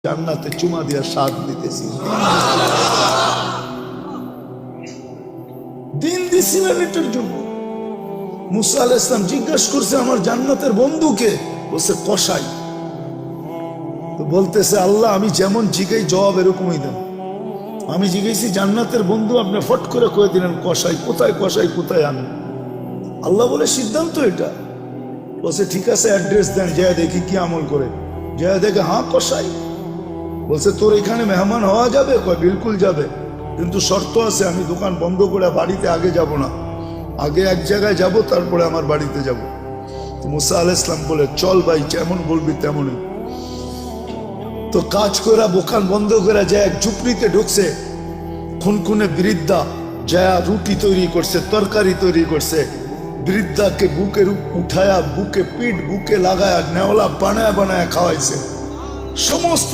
জান্নাতে চুমা দিয়া স্বাদ দিতেছি। দিন দিছিলেন এটার জন্য। মুসা আলাইহিস সালাম জিজ্ঞাসা করছে আমার জান্নাতের বন্ধুকে, বলছে কসাই। তো বলতেছে আল্লাহ আমি যেমন জিগাই জবাব এরকমই দেন। আমি জিজ্ঞেসি জান্নাতের বন্ধু, আপনি ফট করে কয়ে দিলেন কসাই। কোথায় কসাই, কোথায় আমি? আল্লাহ বলে সিদ্ধান্ত এটা। বলছে ঠিক আছে অ্যাড্রেস দেন, যা দেখি কি আমল করে। যা দেখে হ্যাঁ কসাই। বলছে তোর এখানে মেহমান হওয়া যাবে? কয় বিলকুল যাবে, কিন্তু শর্ত আছে, আমি দোকান বন্ধ করে বাড়িতে আগে যাব না, আগে এক জায়গায় যাব তারপরে আমার বাড়িতে যাব। তো মুসা আলাইহিস সালাম বলে চল ভাই, যেমন বলবি তেমনই। তো কাজ করে দোকান বন্ধ করে যায় এক ঝুপড়িতে ঢুকছে। খুনখুনে বৃদ্ধা যা রুটি তৈরি করছে, তরকারি তৈরি করছে। বৃদ্ধাকে বুকে উঠায়া, বুকে পিঠ বুকে লাগায়া, নেওলা বানায় বানায় খাওয়াইছে। সমস্ত